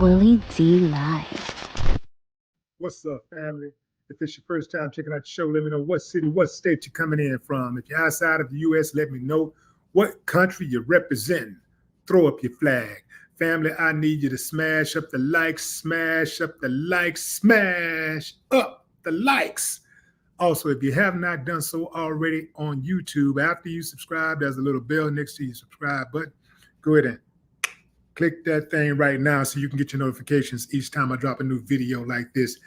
Willie D Live. What's up, family? If it's your first time checking out the show, let me know what city, what state you're coming in from. If you're outside of the U.S., let me know what country you're representing. Throw up your flag. Family, I need you to smash up the likes, smash up the likes, smash up the likes. Also, if you have not done so already on YouTube, after you subscribe, there's a little bell next to your subscribe button. Go ahead and click that thing right now so you can get your notifications each time I drop a new video like this.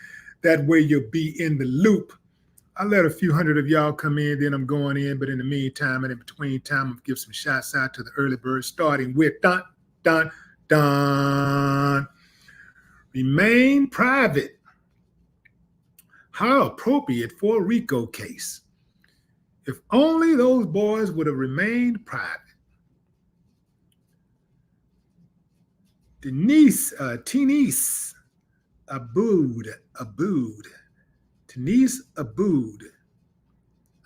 That way you'll be in the loop. I let a few hundred of y'all come in, then I'm going in. But in the meantime and in between time, I'll give some shots out to the early birds, starting with dun, dun, dun. Remain private. How appropriate for a RICO case. If only those boys would have remained private. Tenise Abood. Tenise Abood.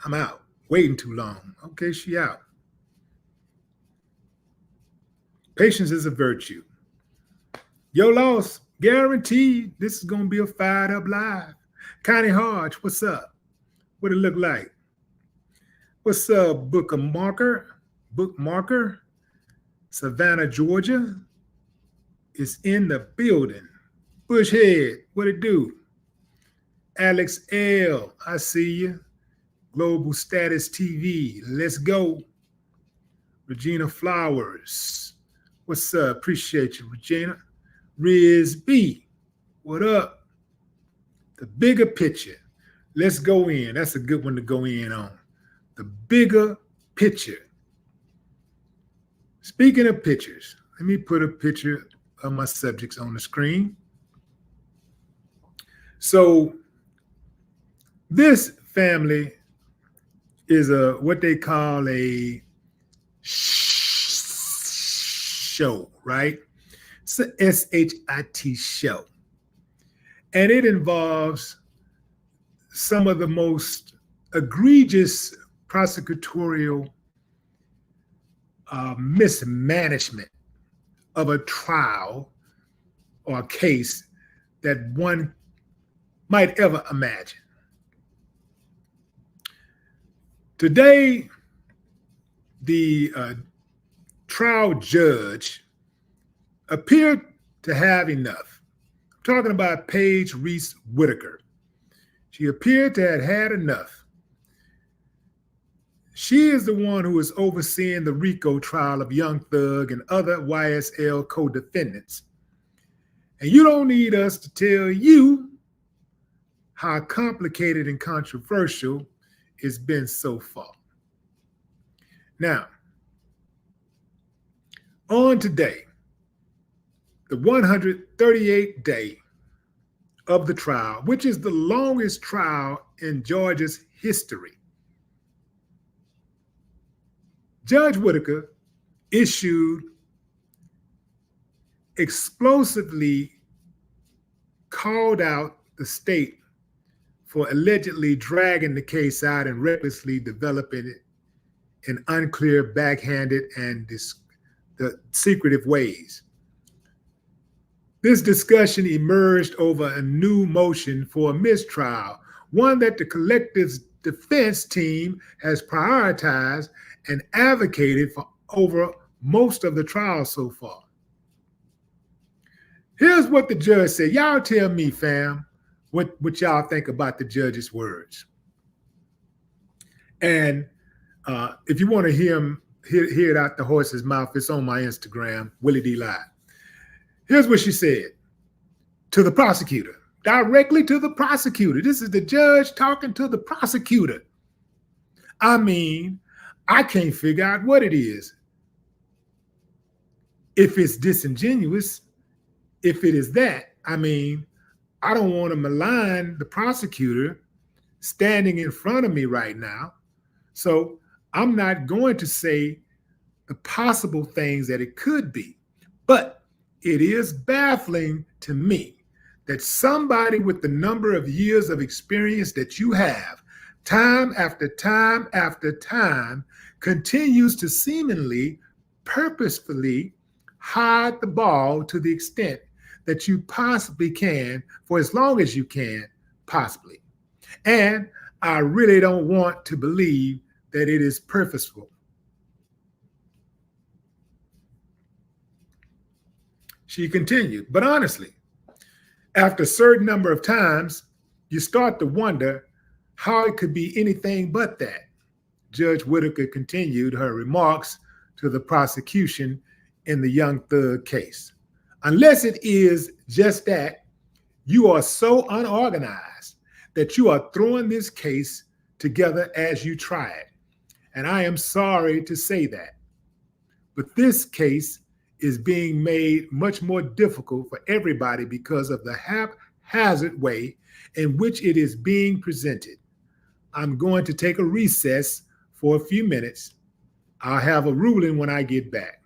I'm out. Waiting too long. Okay, she out. Patience is a virtue. Your loss, guaranteed. This is going to be a fired up live. Connie Hodge, what's up? What it look like? What's up, Bookmarker? Savannah, Georgia is in the building. Bushhead, what it do? Alex L, I see you. Global Status TV, let's go. Regina Flowers, what's up? Appreciate you, Regina. Riz B, what up? The bigger picture. Let's go in. That's a good one to go in on. The bigger picture. Speaking of pictures, let me put a picture of my subjects on the screen. So this family is what they call a show, right? It's a SHIT show. And it involves some of the most egregious prosecutorial mismanagement of a trial or a case that one might ever imagine. Today, the trial judge appeared to have enough. I'm talking about Paige Reese Whitaker. She appeared to have had enough. She is the one who is overseeing the RICO trial of Young Thug and other YSL co-defendants. And you don't need us to tell you how complicated and controversial it's been so far. Now, on today, the 138th day of the trial, which is the longest trial in Georgia's history, Judge Whitaker issued explosively called out the state for allegedly dragging the case out and recklessly developing it in unclear, backhanded, and secretive ways. This discussion emerged over a new motion for a mistrial, one that the collective defense team has prioritized and advocated for over most of the trial so far. Here's what the judge said. Y'all tell me, fam, what y'all think about the judge's words. And if you want to hear it out the horse's mouth, it's on my Instagram, Willie D Live. Here's what she said to the prosecutor, directly to the prosecutor. This is the judge talking to the prosecutor. I mean, I can't figure out what it is. If it's disingenuous, if it is that, I mean, I don't want to malign the prosecutor standing in front of me right now. So I'm not going to say the possible things that it could be. But it is baffling to me that somebody with the number of years of experience that you have, time after time after time, continues to seemingly purposefully hide the ball to the extent that you possibly can for as long as you can, possibly. And I really don't want to believe that it is purposeful. She continued, but honestly, after a certain number of times, you start to wonder how it could be anything but that. Judge Whitaker continued her remarks to the prosecution in the Young Thug case. Unless it is just that, you are so unorganized that you are throwing this case together as you try it. And I am sorry to say that. But this case is being made much more difficult for everybody because of the haphazard way in which it is being presented. I'm going to take a recess for a few minutes. I'll have a ruling when I get back.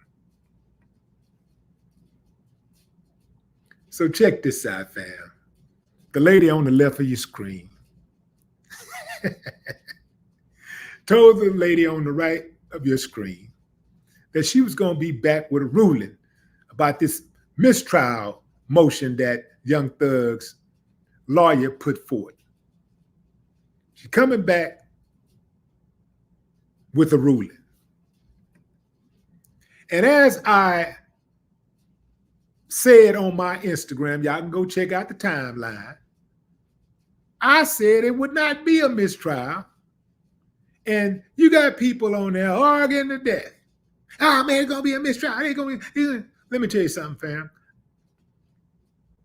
So check this out, fam. The lady on the left of your screen told the lady on the right of your screen that she was going to be back with a ruling about this mistrial motion that Young Thug's lawyer put forth. She's coming back with a ruling. And as I said on my Instagram, y'all can go check out the timeline, I said it would not be a mistrial. And you got people on there arguing to death. Oh, man, it's going to be a mistrial. Let me tell you something, fam.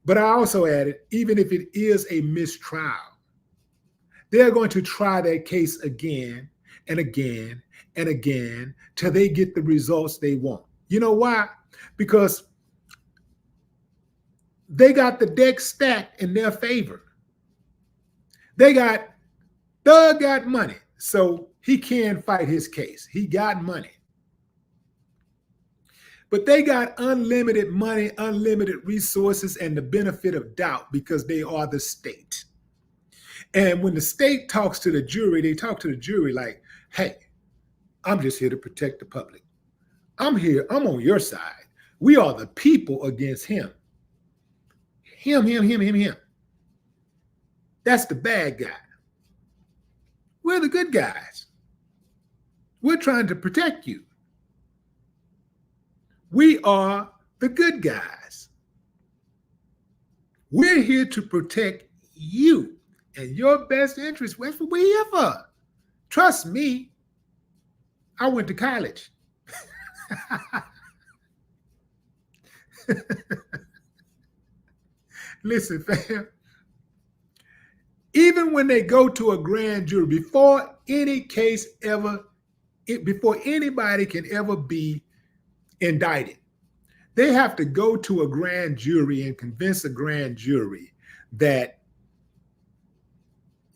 But I also added, even if it is a mistrial, they're going to try that case again and again and again till they get the results they want. You know why? Because they got the deck stacked in their favor. Thug got money, so he can fight his case. He got money. But they got unlimited money, unlimited resources, and the benefit of doubt because they are the state. And when the state talks to the jury, they talk to the jury like, hey, I'm just here to protect the public. I'm here. I'm on your side. We are the people against him. Him. That's the bad guy. We're the good guys. We're trying to protect you. We are the good guys. We're here to protect you and your best interest. That's what we're here for. Trust me, I went to college. Listen, fam, even when they go to a grand jury, before anybody can ever be indicted, they have to go to a grand jury and convince a grand jury that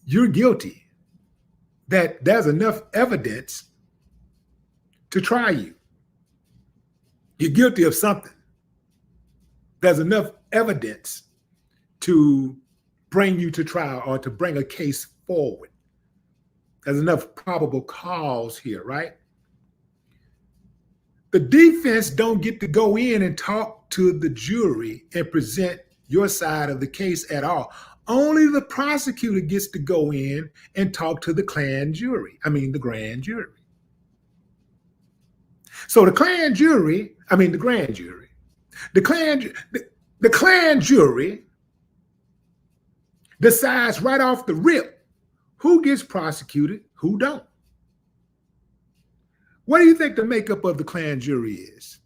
you're guilty, that there's enough evidence to try you. You're guilty of something. There's enough evidence to bring you to trial or to bring a case forward. There's enough probable cause here, right? The defense don't get to go in and talk to the jury and present your side of the case at all. Only the prosecutor gets to go in and talk to the grand jury. So the grand jury decides right off the rip who gets prosecuted, who don't. What do you think the makeup of the Klan jury is?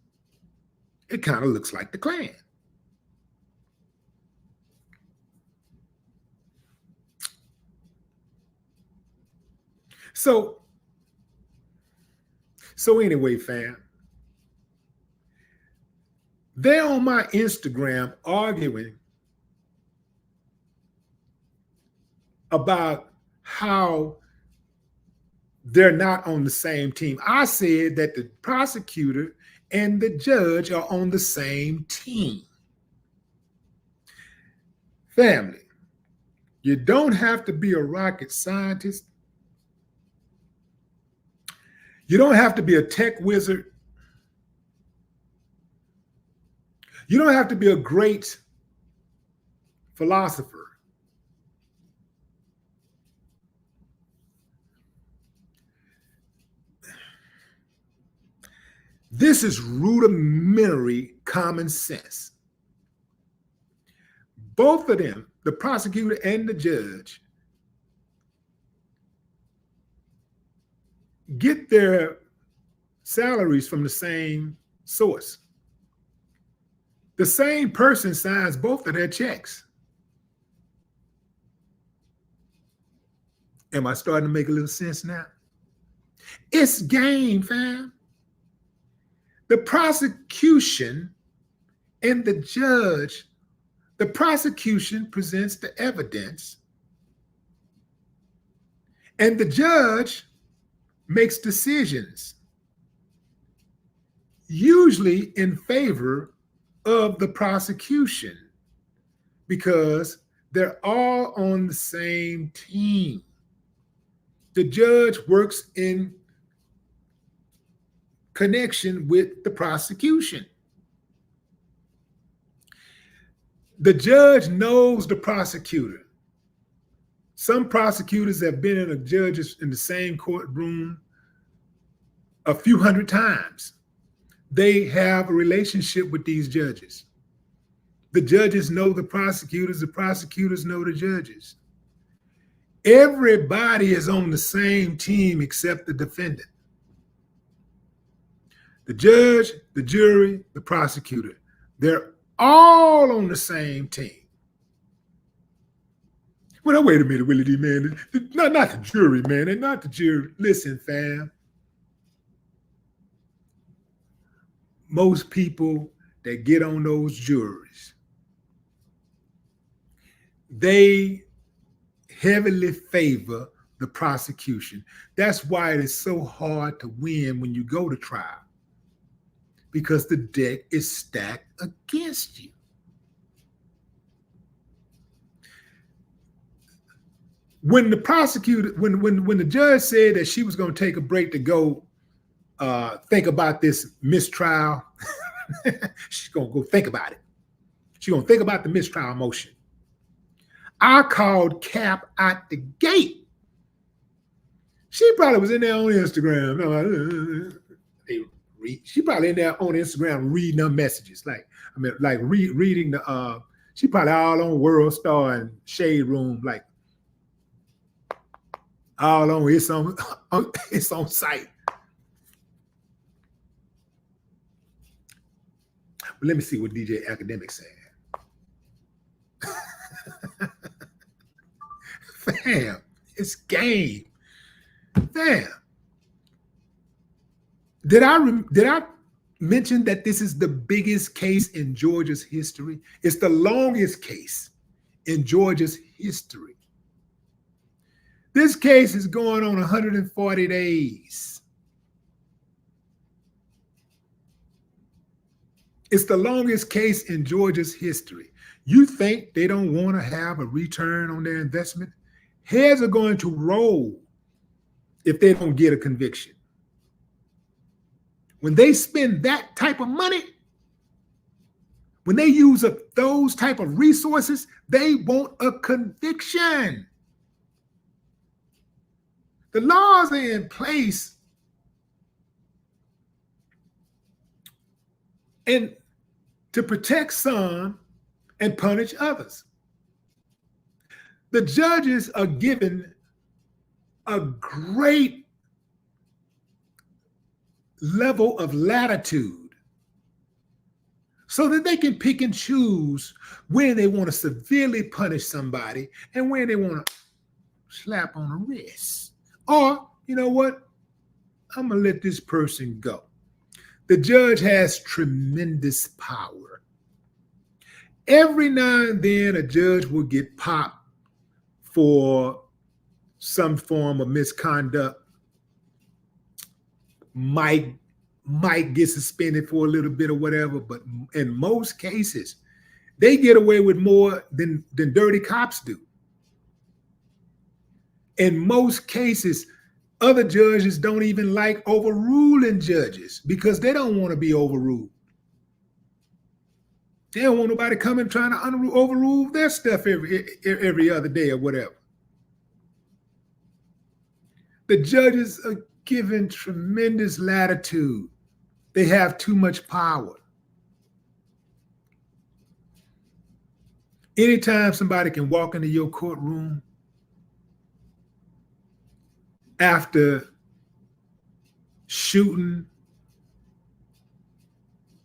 It kind of looks like the Klan. So anyway, fam, they're on my Instagram arguing about how they're not on the same team. I said that the prosecutor and the judge are on the same team. Family, you don't have to be a rocket scientist. You don't have to be a tech wizard. You don't have to be a great philosopher. This is rudimentary common sense. Both of them, the prosecutor and the judge, get their salaries from the same source. The same person signs both of their checks. Am I starting to make a little sense now? It's game, fam. The prosecution and the judge, the prosecution presents the evidence, and the judge makes decisions, usually in favor of the prosecution, because they're all on the same team. The judge works in connection with the prosecution. The judge knows the prosecutor. Some prosecutors have been in the same courtroom a few hundred times. They have a relationship with these judges. The judges know the prosecutors know the judges. Everybody is on the same team except the defendant. The judge, the jury, the prosecutor, they're all on the same team. Well, now, wait a minute, Willie D, man. Not the jury, man. They're not the jury. Listen, fam. Most people that get on those juries, they heavily favor the prosecution. That's why it is so hard to win when you go to trial, because the deck is stacked against you. When the prosecutor, when the judge said that she was going to take a break to go think about this mistrial, she's going to go think about it. She's going to think about the mistrial motion. I called Cap out the gate. She probably was in there on Instagram. She probably in there on Instagram reading her messages, reading the. She probably all on World Star and Shade Room, like all on. It's on site. But let me see what DJ Academic said. Fam, it's game. Fam. Did I mention that this is the biggest case in Georgia's history? It's the longest case in Georgia's history. This case is going on 140 days. It's the longest case in Georgia's history. You think they don't want to have a return on their investment? Heads are going to roll if they don't get a conviction. When they spend that type of money, when they use up those type of resources, they want a conviction. The laws are in place and to protect some and punish others. The judges are given a great level of latitude so that they can pick and choose when they want to severely punish somebody and when they want to slap on the wrist. Or, you know what? I'm going to let this person go. The judge has tremendous power. Every now and then, a judge will get popped for some form of misconduct. Might get suspended for a little bit or whatever, but in most cases, they get away with more than dirty cops do. In most cases, other judges don't even like overruling judges because they don't want to be overruled. They don't want nobody coming trying to overrule their stuff every other day or whatever. The judges are given tremendous latitude. They have too much power. Anytime somebody can walk into your courtroom after shooting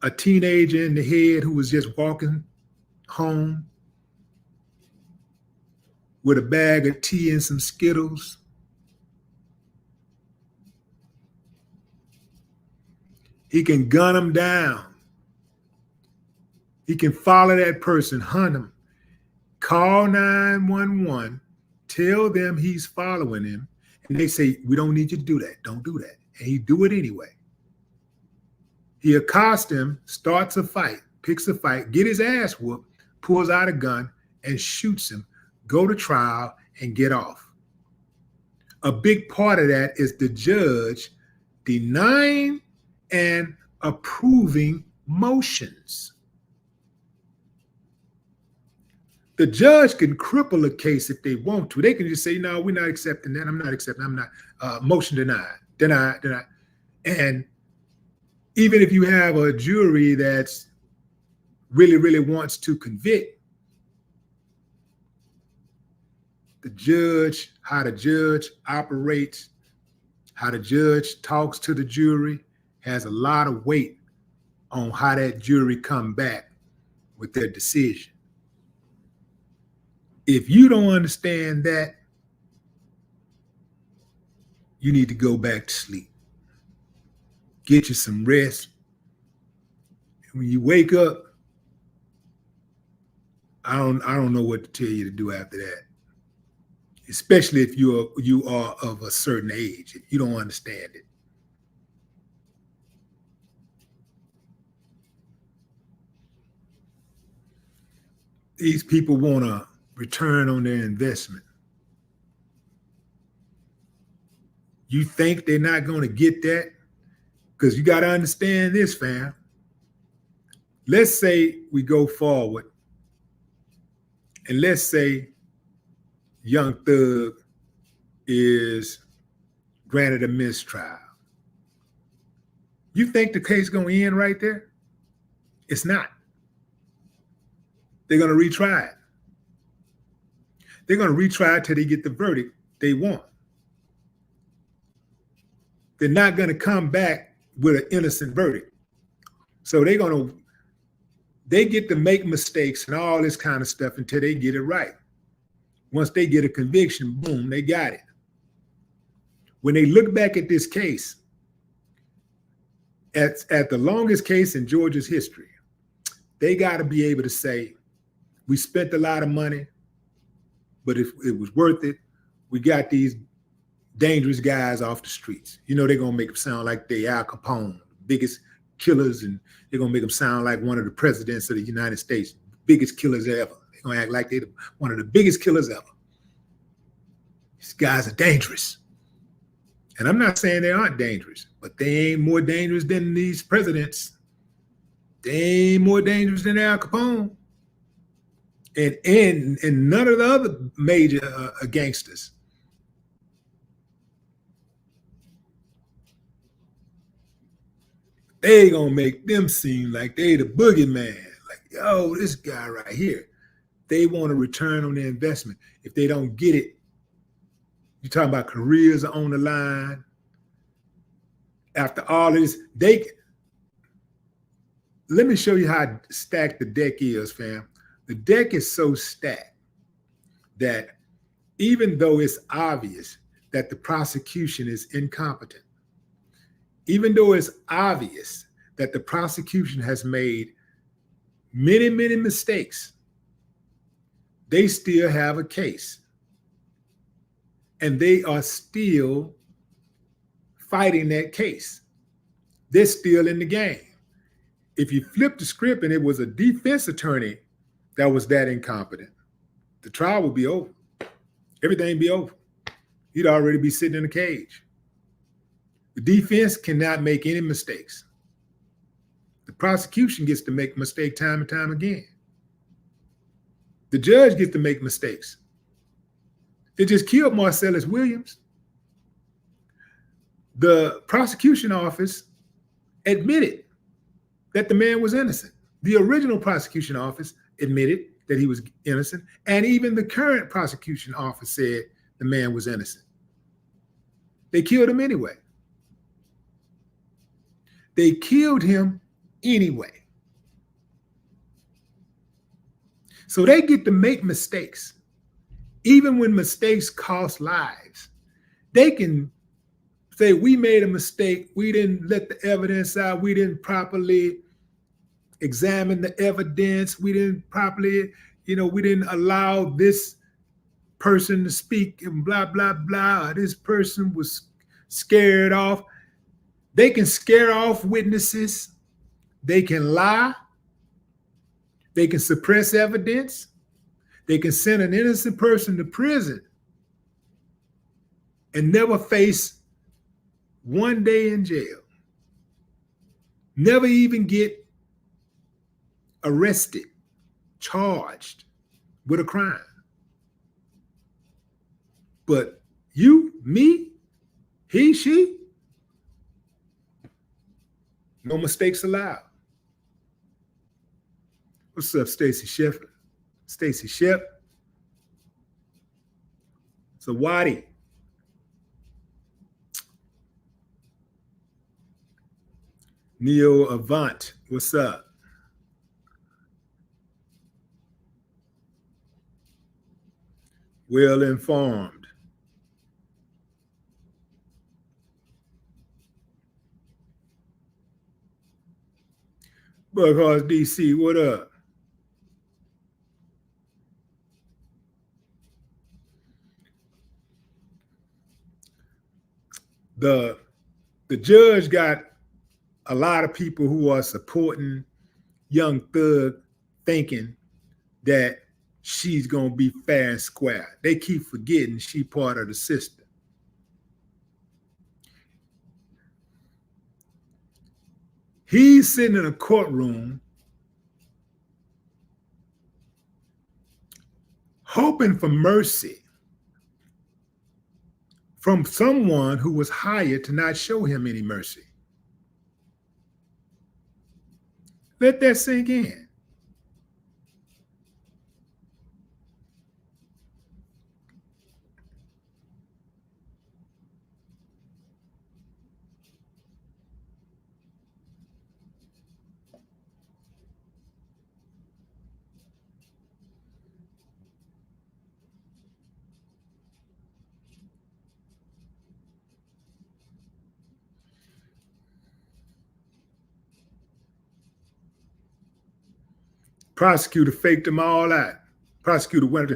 a teenager in the head who was just walking home with a bag of tea and some Skittles, he can gun him down. He can follow that person, hunt him, call 911, tell them he's following him, and they say, we don't need you to do that. Don't do that. And he do it anyway. He accosts him, starts a fight, picks a fight, get his ass whooped, pulls out a gun and shoots him, go to trial and get off. A big part of that is the judge denying and approving motions. The judge can cripple a case if they want to. They can just say, no, we're not accepting that. I'm not accepting. I'm not. Motion denied. And even if you have a jury that's really wants to convict, the judge, how the judge operates, how the judge talks to the jury has a lot of weight on how that jury come back with their decision. If you don't understand that, you need to go back to sleep. Get you some rest. And when you wake up, I don't know what to tell you to do after that. Especially if you are of a certain age, if you don't understand it. These people want a return on their investment. You think they're not going to get that? Because you got to understand this, fam. Let's say we go forward and let's say Young Thug is granted a mistrial. You think the case going to end right there? It's not. They're going to retry it. They're going to retry it till they get the verdict they want. They're not going to come back with an innocent verdict. So they get to make mistakes and all this kind of stuff until they get it right. Once they get a conviction, boom, they got it. When they look back at this case, at the longest case in Georgia's history, they got to be able to say, we spent a lot of money, but if it was worth it, we got these dangerous guys off the streets. You know, they're going to make them sound like they Al Capone, biggest killers, and they're going to make them sound like one of the presidents of the United States, biggest killers ever. They're going to act like they're one of the biggest killers ever. These guys are dangerous. And I'm not saying they aren't dangerous, but they ain't more dangerous than these presidents. They ain't more dangerous than Al Capone. And none of the other major gangsters. They gonna make them seem like they the boogeyman. Like, yo, this guy right here. They want a return on their investment. If they don't get it, you're talking about careers are on the line. After all this, let me show you how stacked the deck is, fam. The deck is so stacked that even though it's obvious that the prosecution is incompetent, even though it's obvious that the prosecution has made many mistakes, they still have a case. And they are still fighting that case. They're still in the game. If you flip the script and it was a defense attorney that was that incompetent, the trial would be over. Everything be over. He'd already be sitting in a cage. The defense cannot make any mistakes. The The prosecution gets to make mistakes time and time again. The judge gets to make mistakes. They just killed Marcellus Williams. The prosecution office admitted that the man was innocent. The original prosecution office admitted that he was innocent, and even the current prosecution office said the man was innocent. They killed him anyway. They killed him anyway. So they get to make mistakes. Even when mistakes cost lives, they can say, we made a mistake. We didn't let the evidence out. We didn't properly examine the evidence. We didn't properly, we didn't allow this person to speak and blah, blah, blah. This person was scared off. They can scare off witnesses. They can lie. They can suppress evidence. They can send an innocent person to prison and never face one day in jail. Never even get arrested, charged with a crime. But you, me, he, she, no mistakes allowed. What's up, Stacy Sheffer? Stacy Shep. So Waddy. Neo Avant, what's up? Well informed. Buckhorse DC, what up? The judge got a lot of people who are supporting Young Thug thinking that she's going to be fair and square. They keep forgetting she part of the system. He's sitting in a courtroom hoping for mercy from someone who was hired to not show him any mercy. Let that sink in. Prosecutor faked them all out. Prosecutor went,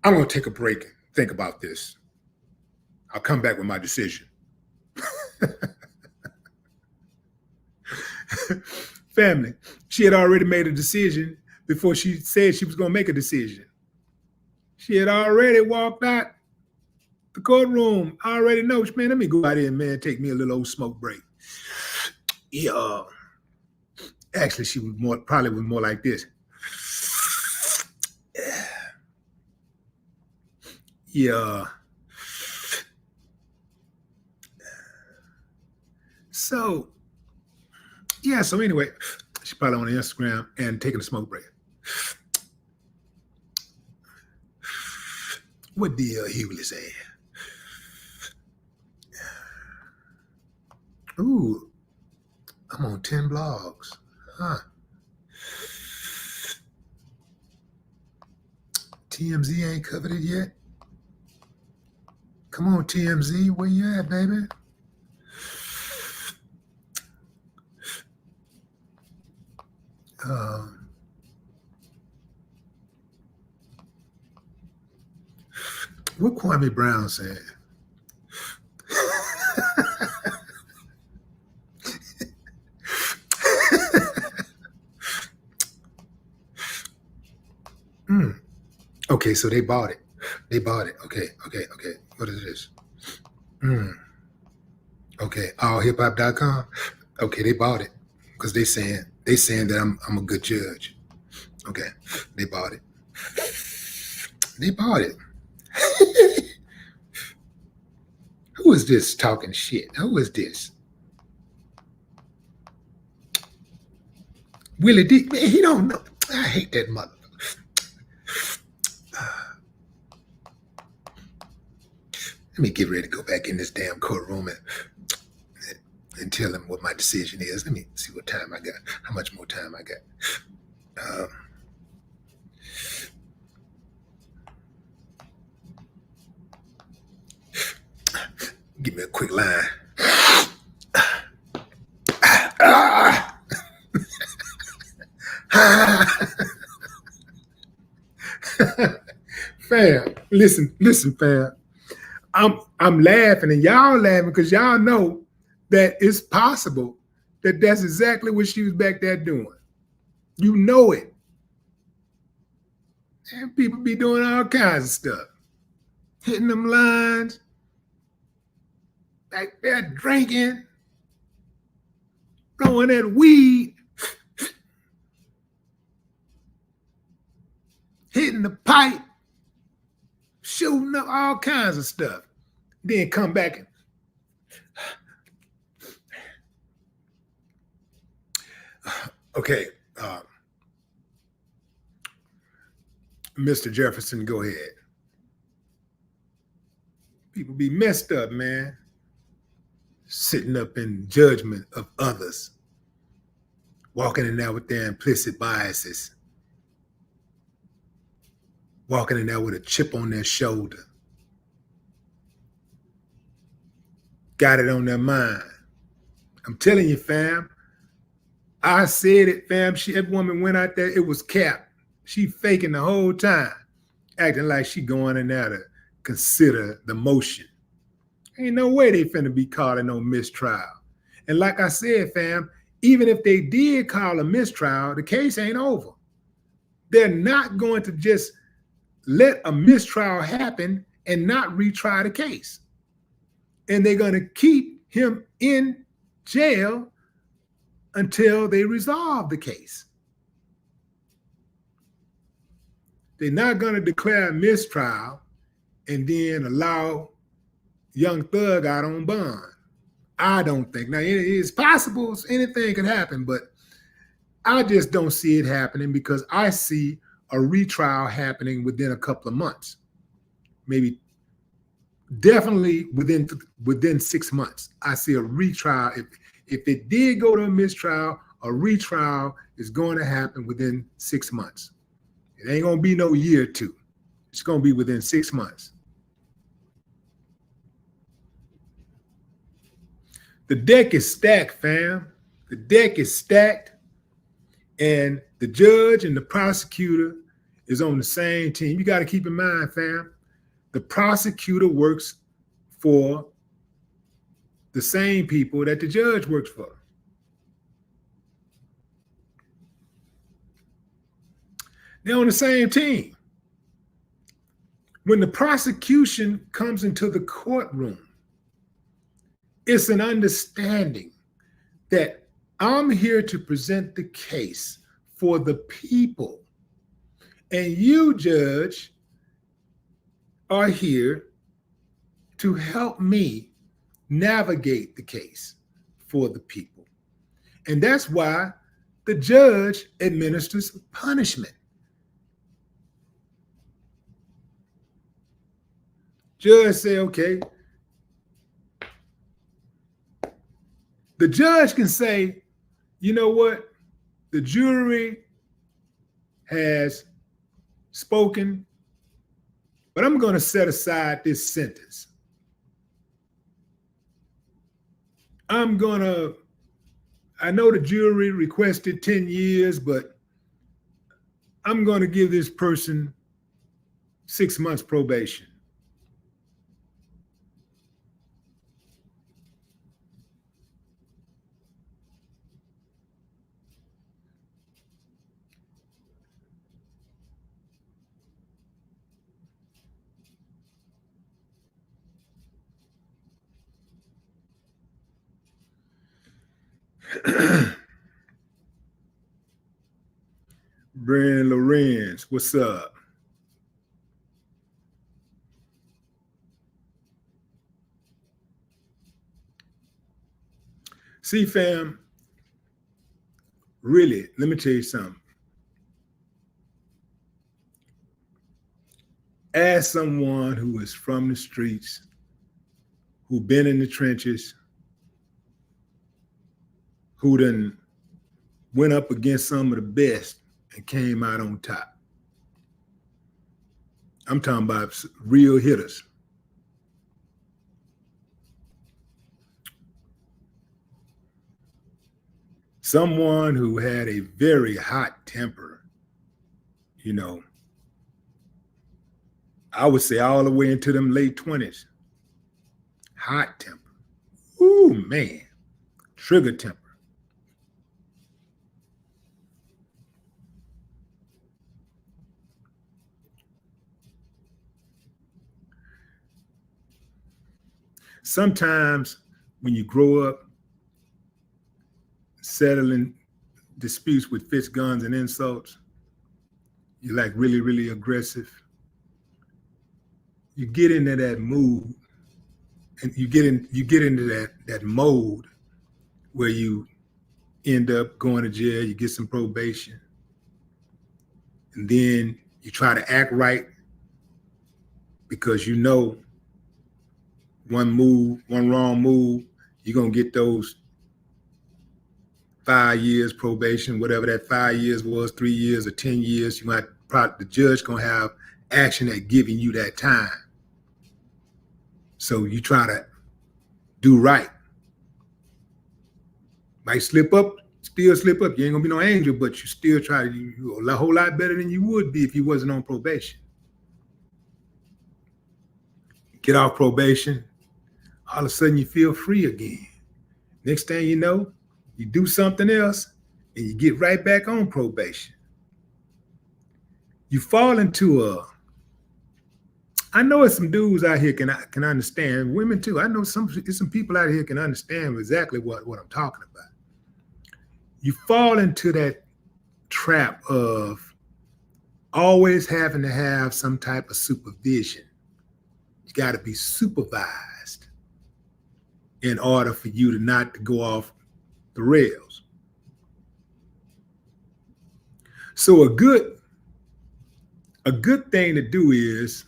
I'm going to take a break and think about this. I'll come back with my decision. Family, she had already made a decision before she said she was going to make a decision. She had already walked out the courtroom. I already know, man, let me go out here and, man, take me a little old smoke break. Yeah. Actually, she was probably more like this. Yeah. So anyway, she probably on Instagram and taking a smoke break. What D.L. Hughley say? Ooh, I'm on 10 blogs. Huh. TMZ ain't covered it yet. Come on, TMZ, where you at, baby? What Kwame Brown said? Okay, so they bought it. Okay. What is this? Okay, allhiphop.com. Okay, they bought it. because they saying that I'm a good judge. Okay, they bought it. They bought it. Who is this talking shit? Who is this? Willie D. Man, he don't know. I hate that mother. Let me get ready to go back in this damn courtroom and tell them what my decision is. Let me see what time I got. How much more time I got? Give me a quick line. Fam, listen, fam. I'm laughing and y'all laughing because y'all know that it's possible that that's exactly what she was back there doing. You know it. And people be doing all kinds of stuff. Hitting them lines, back there drinking, blowing that weed, hitting the pipe, shooting up all kinds of stuff. Then come back and okay, Mr. Jefferson, go ahead. People be messed up, man. Sitting up in judgment of others, walking in there with their implicit biases, walking in there with a chip on their shoulder. Got it on their mind. I'm telling you, fam. I said it, fam. That woman went out there. It was cap. She faking the whole time, acting like she going in there to consider the motion. Ain't no way they finna be calling no mistrial. And like I said, fam, even if they did call a mistrial, the case ain't over. They're not going to just let a mistrial happen and not retry the case. And they're going to keep him in jail until they resolve the case. They're not going to declare a mistrial and then allow young thug out on bond. I don't think. Now, it's possible anything can happen, but I just don't see it happening because I see a retrial happening within a couple of months. Maybe definitely within 6 months. I see a retrial. If it did go to a mistrial, a retrial is going to happen within 6 months. It ain't going to be no year or two. It's going to be within 6 months. The deck is stacked, fam. The deck is stacked, and the judge and the prosecutor is on the same team. You got to keep in mind, fam, the prosecutor works for the same people that the judge works for. They're on the same team. When the prosecution comes into the courtroom, it's an understanding that I'm here to present the case for the people. And you, judge, are here to help me navigate the case for the people. And that's why the judge administers punishment. Judge say, okay. The judge can say, you know what? The jury has spoken, but I'm going to set aside this sentence. I know the jury requested 10 years, but I'm going to give this person 6 months probation. Brand Lorenz, what's up? See, fam, really, let me tell you something. As someone who is from the streets, who been in the trenches, who done went up against some of the best and came out on top. I'm talking about real hitters. Someone who had a very hot temper, you know, I would say all the way into them late 20s. Hot temper. Ooh, man. Trigger temper. Sometimes when you grow up settling disputes with fists, guns, and insults, you're like really, really aggressive. You get into that mood, and you get into that mode where you end up going to jail, you get some probation, and then you try to act right because you know one wrong move, you're gonna get those 5 years probation, whatever that 5 years was, 3 years or 10 years. You might the judge gonna have action at giving you that time. So you try to do right. Might slip up, still slip up. You ain't gonna be no angel, but you still try to do a whole lot better than you would be if you wasn't on probation. Get off probation, all of a sudden you feel free again. Next thing you know, you do something else and you get right back on probation. You fall into I know it's some dudes out here can understand, women too. I know some people out here can understand exactly what I'm talking about. You fall into that trap of always having to have some type of supervision. You got to be supervised in order for you to not to go off the rails. So a good thing to do is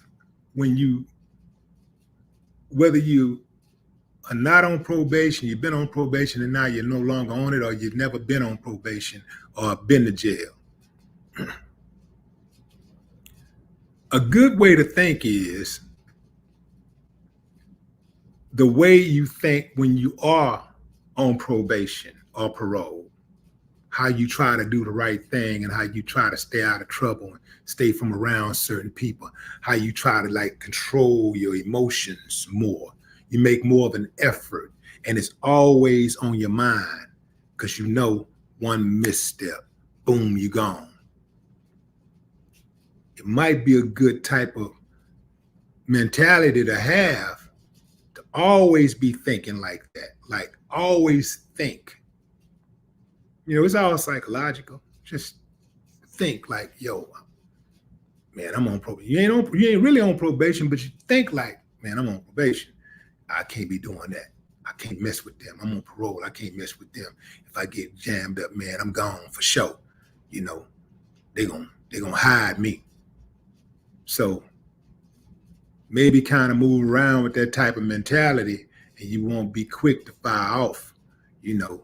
whether you are not on probation, you've been on probation and now you're no longer on it, or you've never been on probation or been to jail. A good way to think is the way you think when you are on probation or parole, how you try to do the right thing and how you try to stay out of trouble and stay from around certain people, how you try to like control your emotions more. You make more of an effort and it's always on your mind because you know one misstep, boom, you gone. It might be a good type of mentality to have, to always be thinking like that, like always think. You know, it's all psychological. Just think like, yo, man, I'm on probation. You ain't really on probation, but you think like, man, I'm on probation. I can't be doing that. I can't mess with them. I'm on parole. I can't mess with them. If I get jammed up, man, I'm gone for sure. You know, they're gonna hide me. So maybe kind of move around with that type of mentality and you won't be quick to fire off, you know,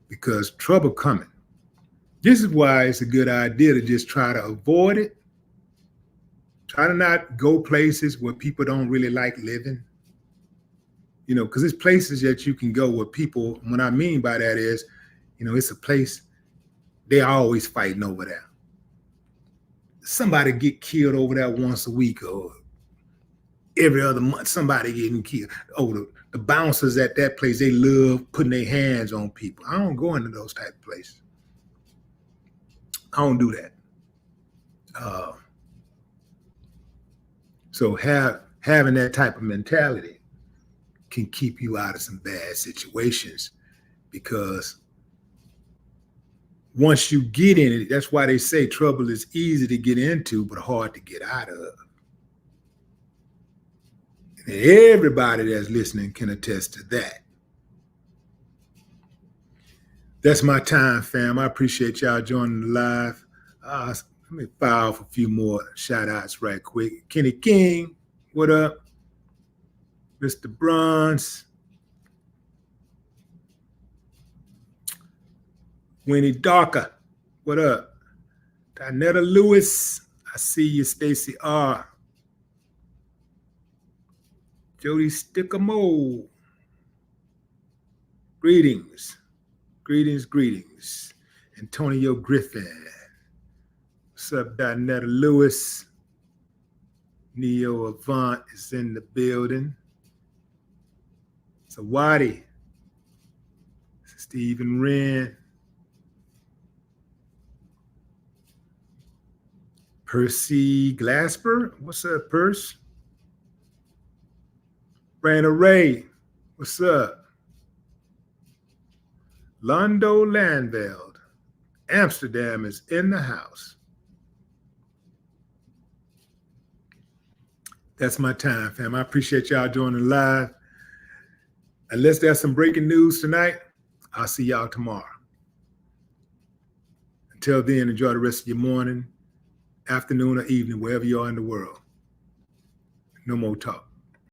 because trouble coming. This is why it's a good idea to just try to avoid it. Try to not go places where people don't really like living. You know, because there's places that you can go where people, what I mean by that is, you know, it's a place they're always fighting over there. Somebody get killed over there once a week or every other month, somebody getting killed. Oh, the bouncers at that place, they love putting their hands on people. I don't go into those type of places. I don't do that. So having that type of mentality can keep you out of some bad situations because once you get in it, that's why they say trouble is easy to get into, but hard to get out of. And everybody that's listening can attest to that. That's my time, fam. I appreciate y'all joining the live. Let me fire off a few more shout outs right quick. Kenny King, what up? Mr. Bronze. Winnie Darker, what up? Dinetta Lewis, I see you. Stacy R. Jody Stickamo. Greetings. Greetings. Antonio Griffin. What's up, Dinetta Lewis? Neo Avant is in the building. Sawadi. Stephen Wren. Percy Glasper. What's up, Perce? Raina Ray. What's up? Londo Landveld. Amsterdam is in the house. That's my time, fam. I appreciate y'all joining live. Unless there's some breaking news tonight, I'll see y'all tomorrow. Until then, enjoy the rest of your morning, afternoon, or evening, wherever you are in the world. No more talk.